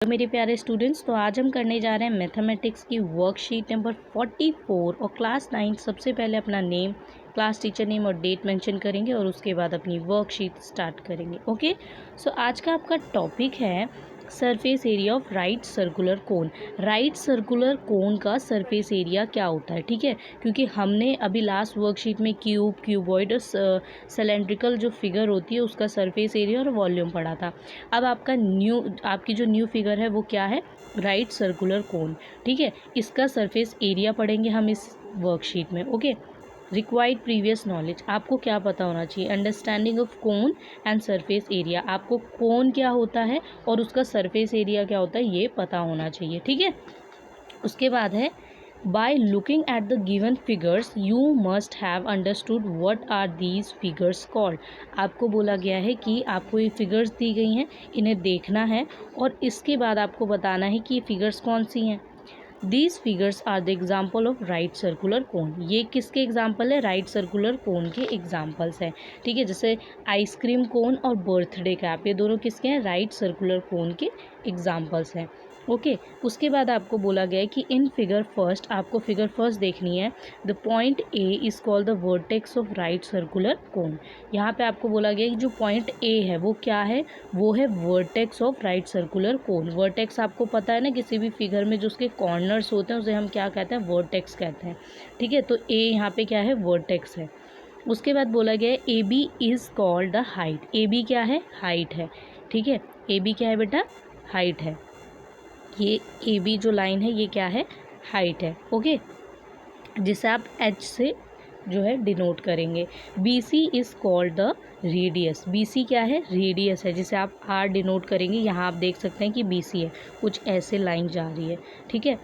तो मेरे प्यारे स्टूडेंट्स, तो आज हम करने जा रहे हैं मैथमेटिक्स की वर्कशीट नंबर 44 और क्लास 9। सबसे पहले अपना नेम, क्लास टीचर नेम और डेट मेंशन करेंगे और उसके बाद अपनी वर्कशीट स्टार्ट करेंगे। ओके, सो आज का आपका टॉपिक है surface area of right circular cone. Right circular कोन का सरफेस एरिया क्या होता है, ठीक है, क्योंकि हमने अभी लास्ट वर्कशीट में क्यूब, क्यूबॉइड और सिलेंड्रिकल जो फिगर होती है उसका सरफेस एरिया और वॉल्यूम पढ़ा था। अब आपकी जो न्यू फिगर है वो क्या है, राइट सर्कुलर कोन, ठीक है। इसका सरफेस एरिया पढ़ेंगे हम इस वर्कशीट में। ओके, रिक्वायर्ड प्रीवियस नॉलेज, आपको क्या पता होना चाहिए, understanding of cone and surface area, आपको कोन क्या होता है और उसका सरफेस एरिया क्या होता है ये पता होना चाहिए, ठीक है। उसके बाद है by looking at the given figures you must have understood what are these figures called. आपको बोला गया है कि आपको ये फिगर्स दी गई हैं, इन्हें देखना है और इसके बाद आपको बताना है कि ये फिगर्स कौन सी हैं। These figures are the example of right circular cone. ये किसके एग्जाम्पल है, राइट सर्कुलर कोन के एग्जाम्पल्स हैं, ठीक है। जैसे आइसक्रीम कोन और बर्थडे कैप, ये दोनों किसके हैं, राइट सर्कुलर कोन के एग्जाम्पल्स हैं। ओके, उसके बाद आपको बोला गया है कि इन फिगर फर्स्ट, आपको फिगर फर्स्ट देखनी है। The point A is called the vertex of right circular कोन। यहाँ पे आपको बोला गया है कि जो पॉइंट ए है वो क्या है, वो है vertex of right circular cone. Vertex आपको पता है ना, किसी भी फिगर में जो उसके कॉर्नर्स होते हैं उसे हम क्या कहते हैं, वर्टेक्स कहते हैं, ठीक है। तो ए यहाँ पे क्या है, वर्टेक्स है। उसके बाद बोला गया है A B is called the height. A B क्या है, हाइट है, ठीक है। ए बी क्या है बेटा, हाइट है। ये ए बी जो लाइन है ये क्या है, हाइट है, ओके, जिसे आप एच से जो है डिनोट करेंगे। B C is called the radius. B C क्या है, रेडियस है, जिसे आप आर डिनोट करेंगे। यहाँ आप देख सकते हैं कि बी सी है, कुछ ऐसे लाइन जा रही है, ठीक है,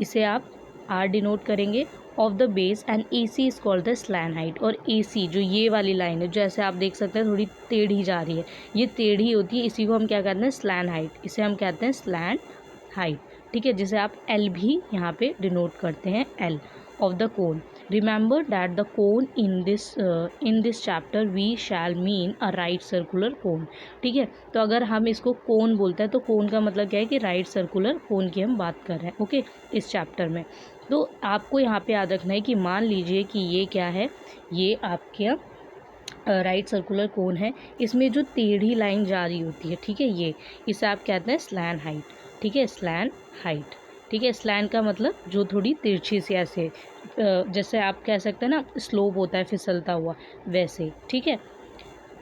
इसे आप आर डिनोट करेंगे। Of the base and A C is called the slant height. और ए सी जो ये वाली लाइन है, जो ऐसे आप देख सकते हैं थोड़ी टेढ़ी जा रही है, ये टेढ़ी होती है, इसी को हम क्या कहते हैं, स्लैन हाइट, इसे हम कहते हैं स्लैन हाइट, ठीक है, जिसे आप एल भी यहाँ पे डिनोट करते हैं, l of the cone. Remember that the cone in this chapter we shall mean a right circular cone, ठीक है। तो अगर हम इसको कोन बोलते हैं तो कोन का मतलब क्या है कि राइट सर्कुलर कोन की हम बात कर रहे हैं, ओके, इस चैप्टर में। तो आपको यहाँ पे याद रखना है कि मान लीजिए कि ये क्या है, ये आपके राइट सर्कुलर कोन है, इसमें जो टेढ़ी लाइन जा रही होती है, ठीक है, ये इसे आप कहते हैं स्लैन हाइट, ठीक है, स्लैन हाइट, ठीक है। स्लैन का मतलब जो थोड़ी तिरछी सी ऐसे, जैसे आप कह सकते हैं ना स्लोप होता है फिसलता हुआ, वैसे, ठीक है।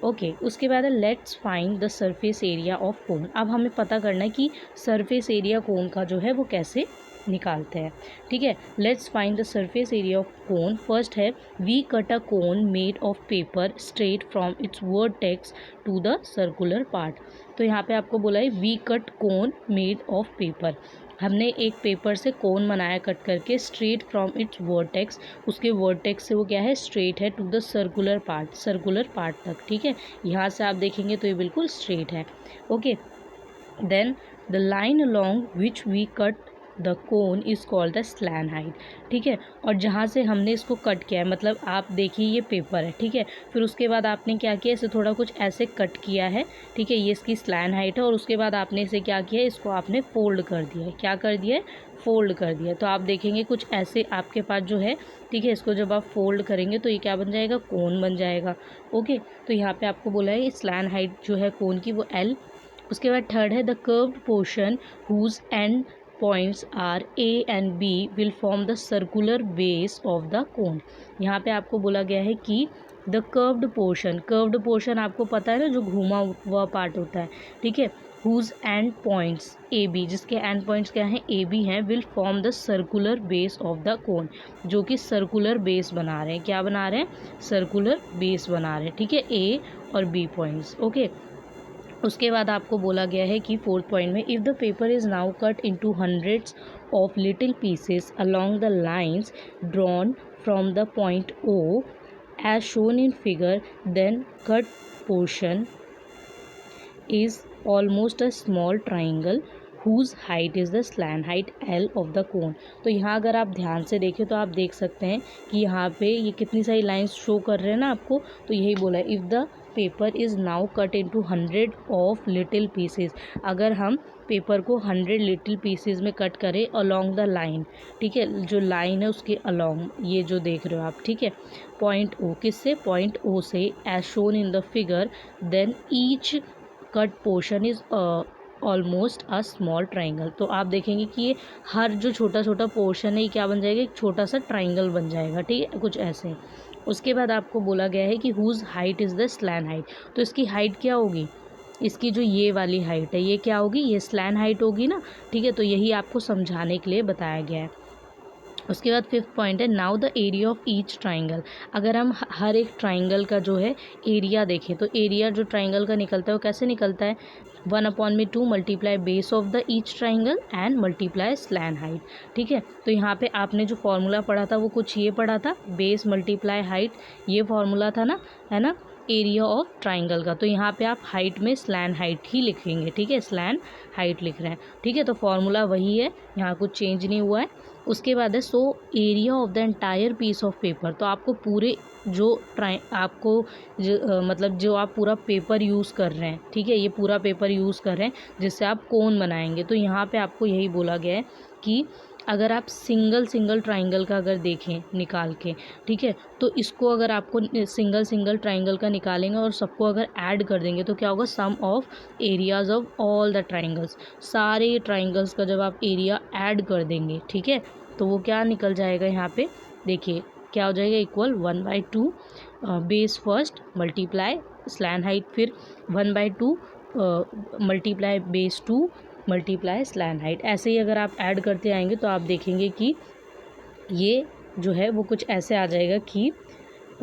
ओके, उसके बाद है let's find the surface area of कोन। अब हमें पता करना है कि सरफेस एरिया कोन का जो है वो कैसे निकालते हैं, ठीक है। Let's find the surface area of cone. First है we cut a cone made of paper straight from its vertex to the circular part. तो यहाँ पे आपको बोला है we cut cone made of paper, हमने एक पेपर से कोन बनाया कट करके, स्ट्रेट फ्रॉम इट्स वर्टेक्स, उसके वर्टेक्स से वो क्या है, स्ट्रेट है, to the circular part, circular part तक, ठीक है। यहाँ से आप देखेंगे तो ये बिल्कुल स्ट्रेट है, okay. Then the line along which we cut the cone is called the slant height, ठीक है। और जहाँ से हमने इसको कट किया है, मतलब आप देखिए ये पेपर है, ठीक है, फिर उसके बाद आपने क्या किया, इसे थोड़ा कुछ ऐसे कट किया है, ठीक है, ये इसकी स्लैन हाइट है। और उसके बाद आपने इसे क्या किया, इसको आपने फोल्ड कर दिया है, क्या कर दिया है, फोल्ड कर दिया। तो आप देखेंगे कुछ ऐसे आपके पास जो है, ठीक है, इसको जब आप फोल्ड करेंगे तो ये क्या बन जाएगा, कोन बन जाएगा, ओके। तो यहाँ पे आपको बोला है स्लैन हाइट जो है कोन की वो एल। उसके बाद थर्ड है the curved portion whose end points are A and B will form the circular base of the cone. यहाँ पे आपको बोला गया है कि the curved portion, curved portion आपको पता है ना, जो घुमा हुआ पार्ट होता है, ठीक है, whose end points A B, जिसके एंड पॉइंट्स क्या हैं, ए बी हैं, will form the circular base of the cone, जो कि सर्कुलर बेस बना रहे हैं, क्या बना रहे हैं, सर्कुलर बेस बना रहे हैं, ठीक है, ए और बी पॉइंट्स, ओके। उसके बाद आपको बोला गया है कि फोर्थ पॉइंट में if the paper is now cut into hundreds of little pieces along the lines drawn from the point O as shown in figure, then cut portion is almost a small triangle whose height is the slant height L of the cone। तो यहाँ अगर आप ध्यान से देखें तो आप देख सकते हैं कि यहाँ पे ये कितनी सारी लाइंस शो कर रहे हैं ना आपको, तो यही बोला है if the paper is now cut into 100 of little pieces. अगर हम पेपर को 100 लिटिल पीसेज में कट करें अलोंग द लाइन, ठीक है, जो लाइन है उसके अलोंग, ये जो देख रहे हो आप, ठीक है, पॉइंट ओ, किससे, पॉइंट ओ से, as shown in the figure, then each cut portion is almost a small triangle. तो आप देखेंगे कि ये हर जो छोटा छोटा पोर्शन है ये क्या बन जाएगा, एक छोटा सा ट्राइंगल बन जाएगा, ठीक है, कुछ ऐसे। उसके बाद आपको बोला गया है कि whose height is the slant height, तो इसकी हाइट क्या होगी, इसकी जो ये वाली हाइट है ये क्या होगी, ये स्लैन हाइट होगी ना, ठीक है, तो यही आपको समझाने के लिए बताया गया है। उसके बाद 5th पॉइंट है now the area of each triangle. अगर हम हर एक ट्राइंगल का जो है एरिया देखें तो एरिया जो ट्राइंगल का निकलता है वो कैसे निकलता है, 1/2 multiply base of the each triangle and multiply slant height, ठीक है। तो यहाँ पे आपने जो फॉर्मूला पढ़ा था वो कुछ ये पढ़ा था, बेस मल्टीप्लाई हाइट, ये फॉर्मूला था ना, है ना, एरिया ऑफ ट्राइंगल का। तो यहाँ पे आप हाइट में स्लैन हाइट ही लिखेंगे, ठीक है, स्लैन हाइट लिख रहे हैं, ठीक है, तो फॉर्मूला वही है, यहाँ कुछ चेंज नहीं हुआ है। उसके बाद है so area of the entire piece of paper, तो आपको पूरे जो आपको मतलब जो आप पूरा पेपर यूज़ कर रहे हैं, ठीक है, ये पूरा पेपर यूज़ कर रहे हैं जिससे आप कोन बनाएंगे, तो यहाँ पे आपको यही बोला गया है कि अगर आप सिंगल ट्राइंगल का अगर देखें निकाल के, ठीक है, तो इसको अगर आपको सिंगल ट्राइंगल का निकालेंगे और सबको अगर ऐड कर देंगे तो क्या होगा, sum of areas of all the triangles, सारे ट्राइंगल्स का जब आप एरिया ऐड कर देंगे, ठीक है, तो वो क्या निकल जाएगा, यहाँ पे देखिए क्या हो जाएगा, equal 1/2 base first multiply slant height, फिर 1/2 multiply base 2 multiply slant height. ऐसे ही अगर आप ऐड करते आएंगे तो आप देखेंगे कि ये जो है वो कुछ ऐसे आ जाएगा कि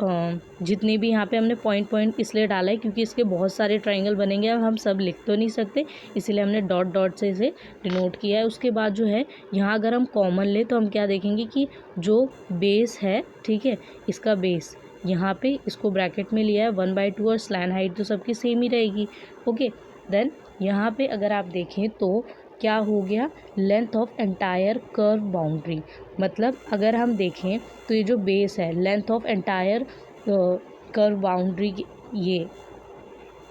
जितने भी यहाँ पे हमने पॉइंट इसलिए डाला है क्योंकि इसके बहुत सारे ट्राइंगल बनेंगे, अब हम सब लिख तो नहीं सकते, इसीलिए हमने डॉट से इसे डिनोट किया है। उसके बाद जो है यहाँ अगर हम कॉमन ले तो हम क्या देखेंगे कि जो बेस है, ठीक है, इसका बेस यहाँ पे इसको ब्रैकेट में लिया है 1/2 और स्लैन हाइट तो सबकी सेम ही रहेगी, ओके। देन यहाँ पे अगर आप देखें तो क्या हो गया, length of entire curve boundary, मतलब अगर हम देखें तो ये जो बेस है, length of entire curve boundary,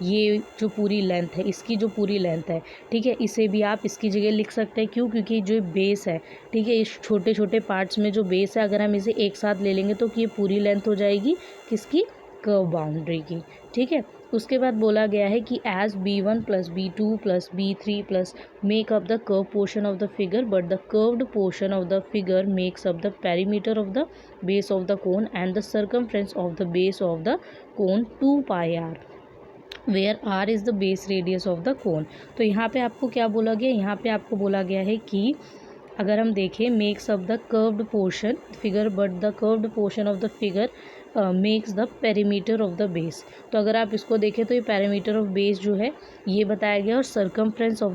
ये जो पूरी लेंथ है, इसकी जो पूरी लेंथ है, ठीक है, इसे भी आप इसकी जगह लिख सकते हैं, क्यों, क्योंकि जो बेस है, ठीक है, इस छोटे छोटे पार्ट्स में जो बेस है अगर हम इसे एक साथ ले लेंगे तो ये पूरी लेंथ हो जाएगी किसकी, कर्व बाउंड्री की, ठीक है। उसके बाद बोला गया है कि as B1 + B2 + B3 plus make up the curve portion of the figure but the curved portion of the figure makes up the perimeter of the base of the cone and the circumference of the base of the cone 2πr where r is the base radius of the cone. तो यहाँ पे आपको क्या बोला गया, यहाँ पे आपको बोला गया है कि अगर हम देखें makes of the curved portion figure but the curved portion of the figure makes the perimeter of the base, तो अगर आप इसको देखें तो ये पेरीमीटर ऑफ बेस जो है ये बताया गया, और सर्कमफ्रेंस ऑफ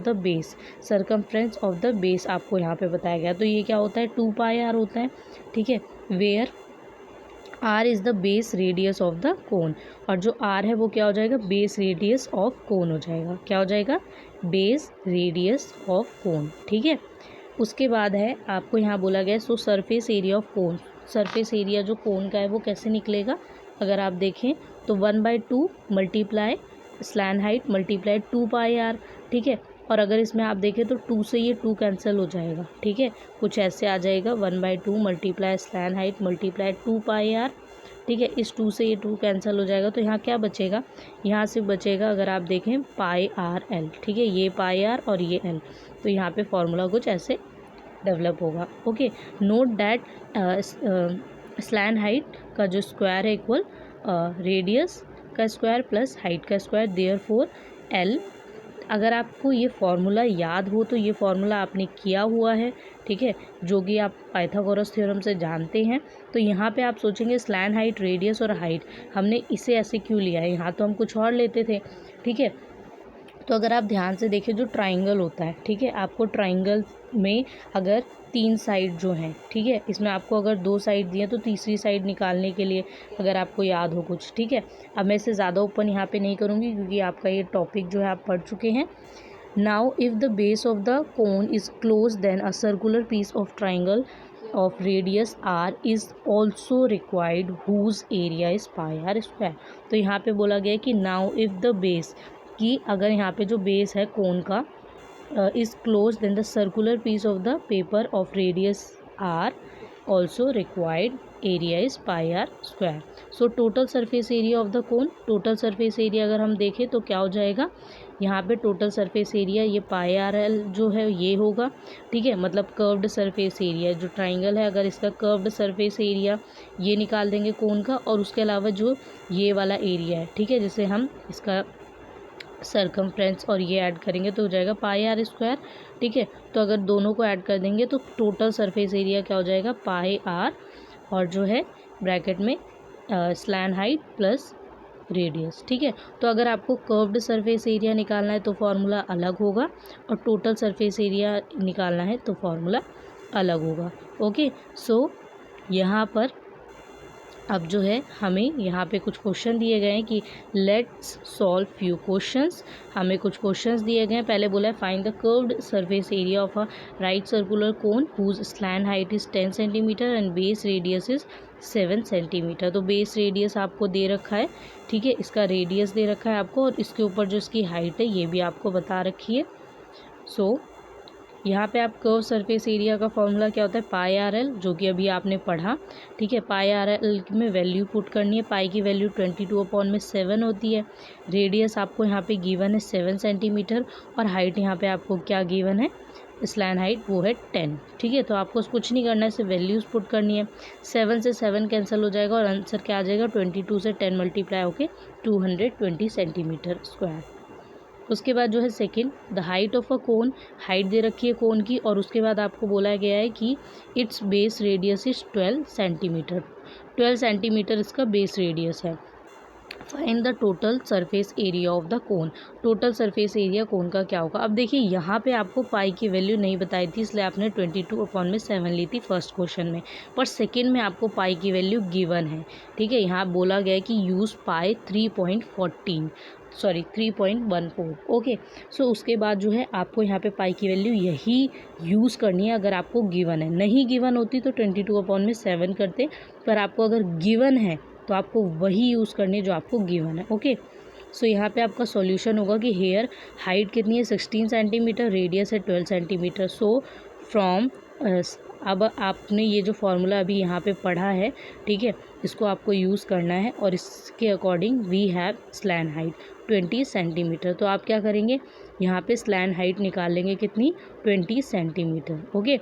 द बेस आपको यहाँ पे बताया गया, तो ये क्या होता है, 2πr होता है, ठीक है, where r is the base radius of the cone, और जो r है वो क्या हो जाएगा, बेस रेडियस ऑफ कोन हो जाएगा, क्या हो जाएगा, बेस रेडियस ऑफ कोन, ठीक है। उसके बाद है आपको यहाँ बोला गया सो surface area of cone, surface area जो कोन का है वो कैसे निकलेगा, अगर आप देखें तो 1/2 multiply slant height multiply 2πr, ठीक है, और अगर इसमें आप देखें तो 2 से ये 2 कैंसिल हो जाएगा, ठीक है, कुछ ऐसे आ जाएगा 1/2 multiply slant height multiply 2πr, ठीक है, इस 2 से ये 2 कैंसिल हो जाएगा, तो यहाँ क्या बचेगा, यहाँ सिर्फ बचेगा अगर आप देखें πrl, ठीक है, ये πr और ये l, तो यहाँ पे फॉर्मूला कुछ ऐसे डेवलप होगा, ओके। नोट डैट स्लैन हाइट का जो स्क्वायर है इक्वल रेडियस का स्क्वायर प्लस हाइट का स्क्वायर, देयरफॉर l, अगर आपको ये फार्मूला याद हो तो ये फार्मूला आपने किया हुआ है, ठीक है, जो कि आप पाइथागोरस थ्योरम से जानते हैं। तो यहाँ पे आप सोचेंगे स्लैन हाइट रेडियस और हाइट हमने इसे ऐसे क्यों लिया है, यहाँ तो हम कुछ और लेते थे, ठीक है। तो अगर आप ध्यान से देखें जो ट्राइंगल होता है, ठीक है, आपको ट्राइंगल में अगर 3 साइड जो हैं, ठीक है, इसमें आपको अगर 2 साइड दिए तो तीसरी साइड निकालने के लिए अगर आपको याद हो कुछ, ठीक है। अब मैं इसे ज़्यादा ओपन यहाँ पे नहीं करूँगी क्योंकि आपका ये टॉपिक जो है आप पढ़ चुके हैं। Now if the base of the cone is close then a circular piece of triangle of radius r is also required whose area is πr²। तो यहाँ पे बोला गया है कि नाउ इफ़ द बेस, कि अगर यहाँ पे जो बेस है कोन का is closed, then the circular piece of the paper of radius r also required area is pi r square. So total surface area of the cone, total surface area अगर हम देखें तो क्या हो जाएगा, यहाँ पे टोटल सरफेस एरिया ये पाई आर एल जो है ये होगा, ठीक है, मतलब कर्व्ड सरफेस एरिया जो ट्राइंगल है, अगर इसका कर्व्ड सरफेस एरिया ये निकाल देंगे कोन का, और उसके अलावा जो ये वाला एरिया है, ठीक है, जिसे हम इसका सरकमफ्रेंस और ये ऐड करेंगे तो हो जाएगा पाई आर स्क्वायर, ठीक है। तो अगर दोनों को ऐड कर देंगे तो टोटल सरफेस एरिया क्या हो जाएगा, पाई आर और जो है ब्रैकेट में स्लैन हाइट प्लस रेडियस, ठीक है। तो अगर आपको कर्व्ड सरफेस एरिया निकालना है तो फॉर्मूला अलग होगा, और टोटल सरफेस एरिया निकालना है तो फॉर्मूला अलग होगा। ओके, सो यहाँ पर अब जो है हमें यहाँ पे कुछ क्वेश्चन दिए गए हैं कि लेट्स सॉल्व फ्यू क्वेश्चंस। हमें कुछ क्वेश्चंस दिए गए हैं। पहले बोला है find the curved surface area of a right circular cone whose slant height is 10 centimetre and base radius is 7 centimetre. तो बेस रेडियस आपको दे रखा है, ठीक है, इसका रेडियस दे रखा है आपको, और इसके ऊपर जो इसकी हाइट है ये भी आपको बता रखी है। सो यहाँ पे आप कर्व सरफेस एरिया का फॉर्मूला क्या होता है, पाई आर एल, जो कि अभी आपने पढ़ा, ठीक है। पाई आर एल में वैल्यू पुट करनी है, पाई की वैल्यू 22/7 होती है। रेडियस आपको यहाँ पे गिवन है 7 सेंटीमीटर, और हाइट यहाँ पे आपको क्या गिवन है, स्लैन हाइट वो है 10, ठीक है। तो आपको कुछ नहीं करना है, सिर्फ वैल्यूज़ पुट करनी है। 7 से 7 कैंसिल हो जाएगा और आंसर क्या आ जाएगा, 22 से 10 मल्टीप्लाई होके 220 सेंटीमीटर स्क्वायर। उसके बाद जो है second, the height of a cone, height दे रखी है कोन की, और उसके बाद आपको बोला गया है कि its base radius is 12 centimetre. 12 centimetre इसका बेस रेडियस है। Find the total surface area of the cone, total surface area cone का क्या होगा। अब देखिए यहाँ पे आपको पाई की वैल्यू नहीं बताई थी, इसलिए आपने 22/7 ली थी फर्स्ट क्वेश्चन में, पर सेकंड में आपको पाई की वैल्यू गिवन है, ठीक है। यहाँ बोला गया है कि यूज़ पाई 3.14, ओके। सो उसके बाद जो है आपको यहाँ पे पाई की वैल्यू यही यूज़ करनी है अगर आपको गिवन है। नहीं गिवन होती तो 22/7 करते, पर आपको अगर गिवन है तो आपको वही यूज़ करनी है जो आपको गिवन है, ओके। सो यहाँ पे आपका सॉल्यूशन होगा कि हेयर हाइट कितनी है 16 सेंटीमीटर, रेडियस है 12 सेंटीमीटर। सो फ्रॉम अब आपने ये जो फॉर्मूला अभी यहाँ पे पढ़ा है, ठीक है, इसको आपको यूज़ करना है, और इसके according we have slant height 20 centimetre. तो आप क्या करेंगे, यहाँ पे स्लैन हाइट निकालेंगे कितनी, 20 सेंटीमीटर, ओके।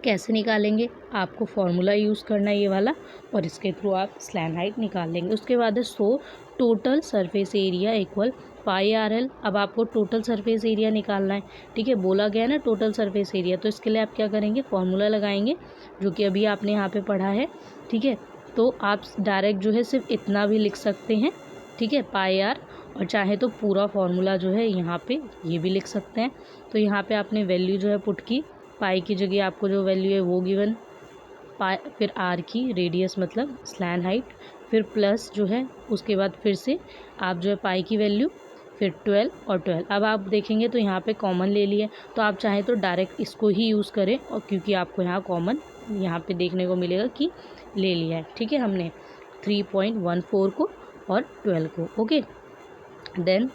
कैसे निकालेंगे, आपको फॉर्मूला यूज़ करना है ये वाला, और इसके थ्रू आप स्लैन हाइट निकाल लेंगे। उसके बाद है so total surface area equal pi R L. अब आपको टोटल सरफेस एरिया निकालना है, ठीक है, बोला गया ना टोटल सरफेस एरिया, तो इसके लिए आप क्या करेंगे, फॉर्मूला लगाएंगे जो कि अभी आपने यहाँ पे पढ़ा है, ठीक है। तो आप डायरेक्ट जो है सिर्फ इतना भी लिख सकते हैं, ठीक है, पाई आर, और चाहे तो पूरा फॉर्मूला जो है यहाँ पे ये भी लिख सकते हैं। तो यहाँ पे आपने वैल्यू जो है पुट की, पाई की जगह आपको जो वैल्यू है वो गिवन, पाई फिर आर की, रेडियस मतलब स्लैन हाइट, फिर प्लस जो है उसके बाद फिर से आप जो है पाई की वैल्यू, फिर 12 और 12। अब आप देखेंगे तो यहाँ पे कॉमन ले लिया, तो आप चाहें तो डायरेक्ट इसको ही यूज़ करें, और क्योंकि आपको यहाँ कॉमन यहाँ पे देखने को मिलेगा कि ले लिया है, ठीक है, हमने 3.14 को और 12 को, ओके। देन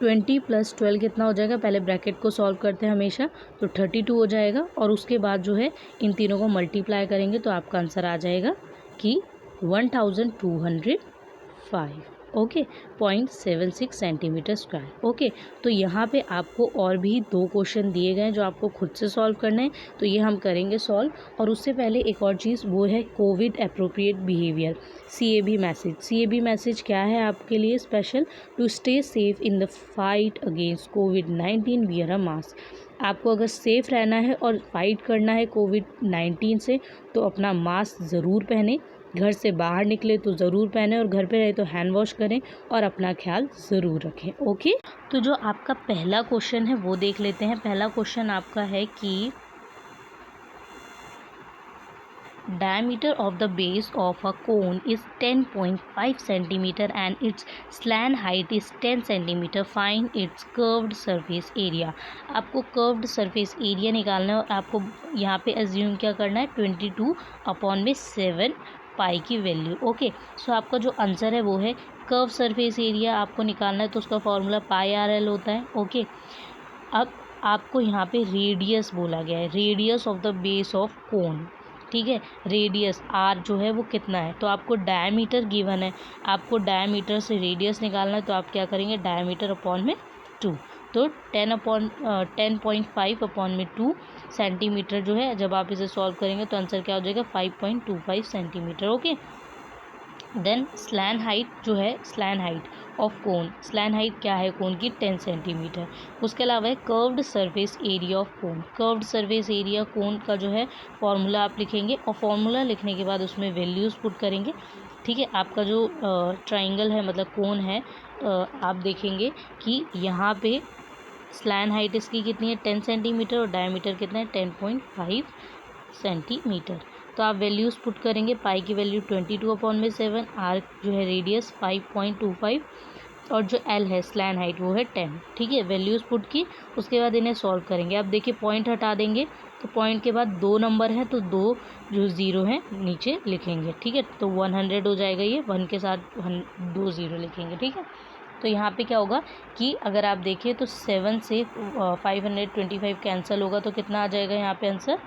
20 + 12 कितना हो जाएगा, पहले ब्रैकेट को सॉल्व करते हैं हमेशा, तो 32 हो जाएगा, और उसके बाद जो है इन तीनों को मल्टीप्लाई करेंगे तो आपका आंसर आ जाएगा कि 1205, ओके, 0.76 सेंटीमीटर स्क्वायर, ओके। तो यहाँ पे आपको और भी 2 क्वेश्चन दिए गए हैं जो आपको खुद से सॉल्व करना है, तो ये हम करेंगे सॉल्व। और उससे पहले एक और चीज़, वो है Covid appropriate behaviour, CAB message. CAB message क्या है आपके लिए special, to stay safe in the fight against कोविड-19 वियर अ मास्क। आपको अगर सेफ़ रहना है और फाइट करना है कोविड-19 से, तो अपना मास्क ज़रूर पहने, घर से बाहर निकले तो ज़रूर पहने, और घर पे रहे तो हैंड वॉश करें, और अपना ख्याल ज़रूर रखें, ओके। तो जो आपका पहला क्वेश्चन है वो देख लेते हैं। पहला क्वेश्चन आपका है कि diameter of the base of a cone is 10.5 centimeter and its slant height is 10 centimeter. Find its curved surface area. आपको curved surface area निकालना है, और आपको यहाँ पे assume क्या करना है, 22/7 पाई की वैल्यू, ओके। सो आपका जो आंसर है वो है कर्व सरफेस एरिया आपको निकालना है, तो उसका फॉर्मूला पाई आर एल होता है, ओके। अब आपको यहाँ पे रेडियस बोला गया है, radius of the base of cone, ठीक है। रेडियस आर जो है वो कितना है, तो आपको डायमीटर गिवन है, आपको डायमीटर से रेडियस निकालना है, तो आप क्या करेंगे, डायमीटर अपॉन में 2, तो 10.5 अपॉन में 2 सेंटीमीटर जो है, जब आप इसे सॉल्व करेंगे तो आंसर क्या हो जाएगा, 5.25 centimetre. Okay, then slant height जो है, slant height of cone, slant height क्या है कोन की, 10 सेंटीमीटर। उसके अलावा है curved surface area of cone, curved surface area cone का जो है फॉर्मूला आप लिखेंगे, और फॉर्मूला लिखने के बाद उसमें वैल्यूज़ पुट करेंगे, ठीक है। आपका जो ट्राइंगल है मतलब कोन है, आप देखेंगे कि यहाँ पे स्लैन हाइट इसकी कितनी है, 10 सेंटीमीटर, और डायमीटर कितना है, 10.5 सेंटीमीटर। तो आप वैल्यूज़ पुट करेंगे, पाई की वैल्यू 22/7, आर जो है रेडियस 5.25, और जो एल है स्लैन हाइट वो है 10, ठीक है। वैल्यूज़ पुट की, उसके बाद इन्हें सॉल्व करेंगे। अब देखिए पॉइंट हटा देंगे, तो पॉइंट के बाद 2 नंबर है, तो 2 जो ज़ीरो हैं नीचे लिखेंगे, ठीक है। तो 100 हो जाएगा, ये 1 के साथ 2 ज़ीरो लिखेंगे, ठीक है। तो यहाँ पे क्या होगा कि अगर आप देखिए तो 7 से 525 कैंसिल होगा, तो कितना आ जाएगा यहाँ पे आंसर,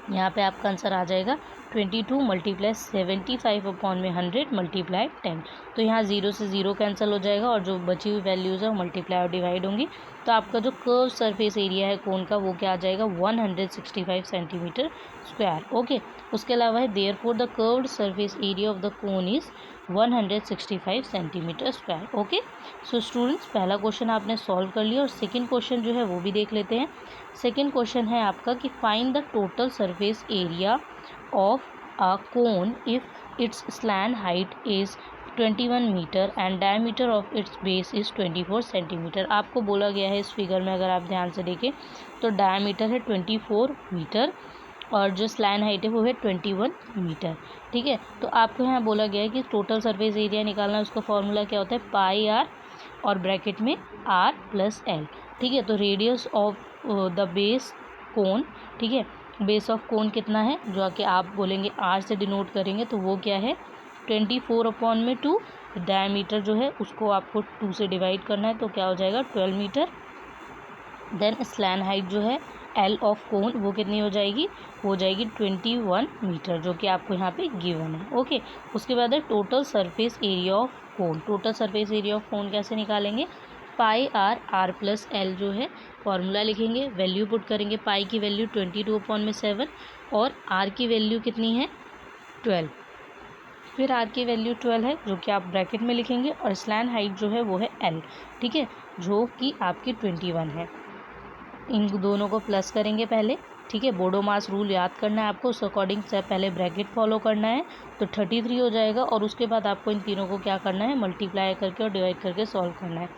यहाँ पे आपका आंसर आ जाएगा 22 मल्टीप्लाई 75 अपॉन में 100 मल्टीप्लाई 10। तो यहाँ 0 से 0 कैंसिल हो जाएगा, और जो बची हुई वैल्यूज़ है वो मल्टीप्लाई और डिवाइड होंगी। तो आपका जो कर्व सरफेस एरिया है कोन का वो क्या आ जाएगा, 165 सेंटीमीटर स्क्वायर। ओके, उसके अलावा है therefore the curved surface area of the cone is 165 centimetre square. Okay, so students पहला क्वेश्चन आपने सॉल्व कर लिया, और सेकेंड क्वेश्चन जो है वो भी देख लेते हैं। सेकेंड क्वेश्चन है आपका कि find the total surface area of a cone if its slant height is 21 metre and diameter of its base is 24 centimetre. आपको बोला गया है इस फिगर में, अगर आप ध्यान से देखें तो डायमीटर है 24 मीटर, और जो स्लैन हाइट है वो है 21 मीटर, ठीक है। तो आपको यहाँ बोला गया है कि टोटल सरफेस एरिया निकालना है, उसका फॉर्मूला क्या होता है, पाई आर और ब्रैकेट में आर प्लस एल, ठीक है। तो रेडियस ऑफ द बेस कोन, ठीक है, बेस ऑफ कोन कितना है, जो कि आप बोलेंगे आर से डिनोट करेंगे, तो वो क्या है 24 अपॉन में 2, डायमीटर जो है उसको आपको 2 से डिवाइड करना है, तो क्या हो जाएगा 12 मीटर। देन स्लैन हाइट जो है एल ऑफ कोन वो कितनी हो जाएगी, हो जाएगी 21 मीटर, जो कि आपको यहाँ पे गिवन है। ओके, उसके बाद है total surface area of cone, total surface area of कोन कैसे निकालेंगे, पाई आर, आर प्लस एल जो है फॉर्मूला लिखेंगे, वैल्यू पुट करेंगे, पाई की वैल्यू 22/7 और आर की वैल्यू कितनी है 12, फिर आर की वैल्यू 12 है जो कि आप ब्रैकेट में लिखेंगे, और स्लैन हाइट जो है वो है एल, ठीक है, जो कि आपकी 21 है। इन दोनों को प्लस करेंगे पहले, ठीक है। बोडो मास रूल याद करना है आपको, उस अकॉर्डिंग से पहले ब्रैकेट फॉलो करना है, तो 33 हो जाएगा, और उसके बाद आपको इन तीनों को क्या करना है, मल्टीप्लाई करके और डिवाइड करके सॉल्व करना है,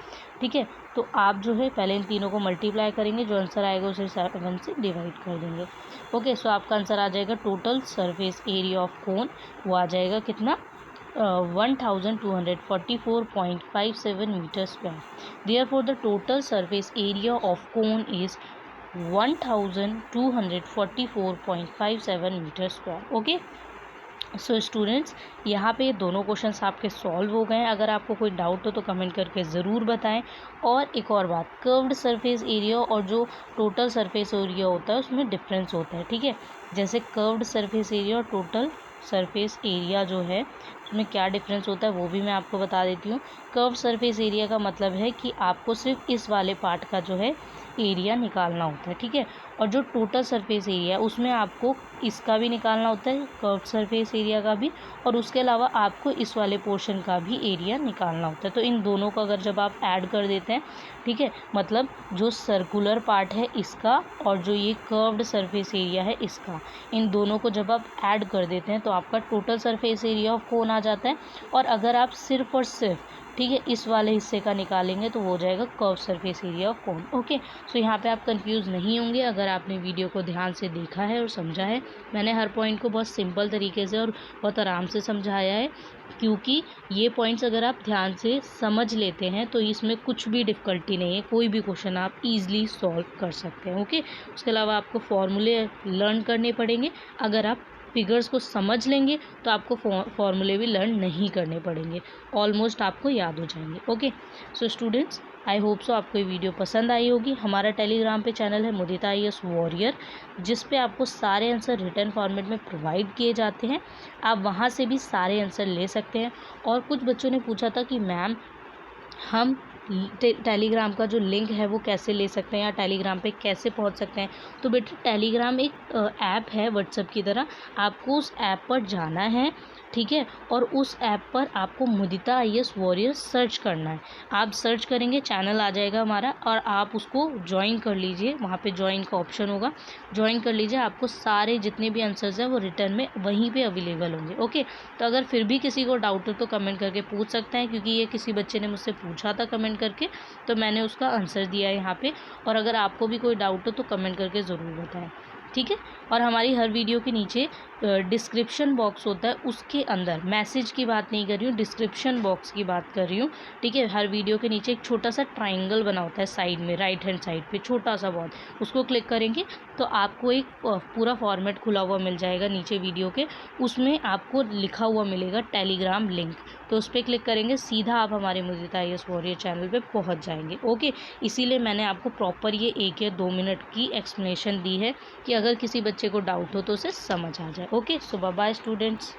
ठीक है। तो आप जो है पहले इन तीनों को मल्टीप्लाई करेंगे, जो आंसर आएगा उसे 7 से डिवाइड कर देंगे। ओके, सो आपका आंसर आ जाएगा total surface area of cone, वो आ जाएगा कितना, 1244.57 metre square. Therefore, the total surface area of cone is 1244.57 metre square. Okay, so students यहाँ पे दोनों क्वेश्चंस आपके सॉल्व हो गए हैं। अगर आपको कोई डाउट हो तो कमेंट करके ज़रूर बताएं। और एक और बात, कर्व्ड सरफेस एरिया और जो टोटल सरफेस एरिया होता है उसमें डिफरेंस होता है, ठीक है। जैसे कर्व्ड सरफेस एरिया और टोटल सरफेस एरिया जो है उसमें क्या डिफरेंस होता है वो भी मैं आपको बता देती हूँ। कर्व्ड सरफेस एरिया का मतलब है कि आपको सिर्फ इस वाले पार्ट का जो है एरिया निकालना होता है, ठीक है। और जो टोटल सरफेस एरिया है उसमें आपको इसका भी निकालना होता है, कर्व्ड सरफेस एरिया का भी, और उसके अलावा आपको इस वाले पोर्शन का भी एरिया निकालना होता है। तो इन दोनों का अगर जब आप ऐड कर देते हैं, ठीक है, मतलब जो सर्कुलर पार्ट है इसका और जो ये कर्व्ड सरफेस एरिया है इसका, इन दोनों को जब आप ऐड कर देते हैं तो आपका total surface area of cone आ जाता है। और अगर आप सिर्फ और सिर्फ, ठीक है, इस वाले हिस्से का निकालेंगे तो वो हो जाएगा curve surface area of cone. Okay, so यहाँ पे आप कंफ्यूज नहीं होंगे अगर आपने वीडियो को ध्यान से देखा है और समझा है। मैंने हर पॉइंट को बहुत सिंपल तरीके से और बहुत आराम से समझाया है, क्योंकि ये पॉइंट्स अगर आप ध्यान से समझ लेते हैं तो इसमें कुछ भी डिफ़िकल्टी नहीं है, कोई भी क्वेश्चन आप ईजिली सॉल्व कर सकते हैं। ओके, उसके अलावा आपको फॉर्मूले लर्न करने पड़ेंगे। अगर आप फिगर्स को समझ लेंगे तो आपको फॉर्मूले भी लर्न नहीं करने पड़ेंगे, ऑलमोस्ट आपको याद हो जाएंगे। Okay, so students I hope so आपको ये वीडियो पसंद आई होगी। हमारा टेलीग्राम पे चैनल है मुदिता IAS वॉरियर, जिस पे आपको सारे आंसर रिटर्न फॉर्मेट में प्रोवाइड किए जाते हैं। आप वहाँ से भी सारे आंसर ले सकते हैं। और कुछ बच्चों ने पूछा था कि मैम हम टेलीग्राम का जो लिंक है वो कैसे ले सकते हैं या टेलीग्राम पे कैसे पहुंच सकते हैं। तो बेटा टेलीग्राम एक ऐप है व्हाट्सएप की तरह, आपको उस ऐप पर जाना है, ठीक है, और उस ऐप पर आपको मुदिता IAS वॉरियर सर्च करना है। आप सर्च करेंगे, चैनल आ जाएगा हमारा, और आप उसको ज्वाइन कर लीजिए। वहाँ पे ज्वाइन का ऑप्शन होगा, ज्वाइन कर लीजिए। आपको सारे जितने भी आंसर्स हैं वो रिटर्न में वहीं पे अवेलेबल होंगे। ओके, तो अगर फिर भी किसी को डाउट हो तो कमेंट करके पूछ सकते हैं, क्योंकि ये किसी बच्चे ने मुझसे पूछा था कमेंट करके, तो मैंने उसका आंसर दिया है यहाँ पे। और अगर आपको भी कोई डाउट हो तो कमेंट करके ज़रूर बताएं, ठीक है। और हमारी हर वीडियो के नीचे डिस्क्रिप्शन बॉक्स होता है, उसके अंदर मैसेज की बात नहीं कर रही हूँ, डिस्क्रिप्शन बॉक्स की बात कर रही हूँ, ठीक है। हर वीडियो के नीचे एक छोटा सा ट्राइंगल बना होता है साइड में, राइट हैंड साइड पे छोटा सा बहुत, उसको क्लिक करेंगे तो आपको एक पूरा फॉर्मेट खुला हुआ मिल जाएगा नीचे वीडियो के। उसमें आपको लिखा हुआ मिलेगा टेलीग्राम लिंक, तो उस पर क्लिक करेंगे, सीधा आप हमारे मुदिता IAS वॉरियर चैनल पे पहुंच जाएंगे। ओके, इसीलिए मैंने आपको प्रॉपर ये 1 या 2 मिनट की एक्सप्लेनेशन दी है कि अगर किसी बच्चे को डाउट हो तो उसे समझ आ जाए। ओके, सो बाय बाय स्टूडेंट्स।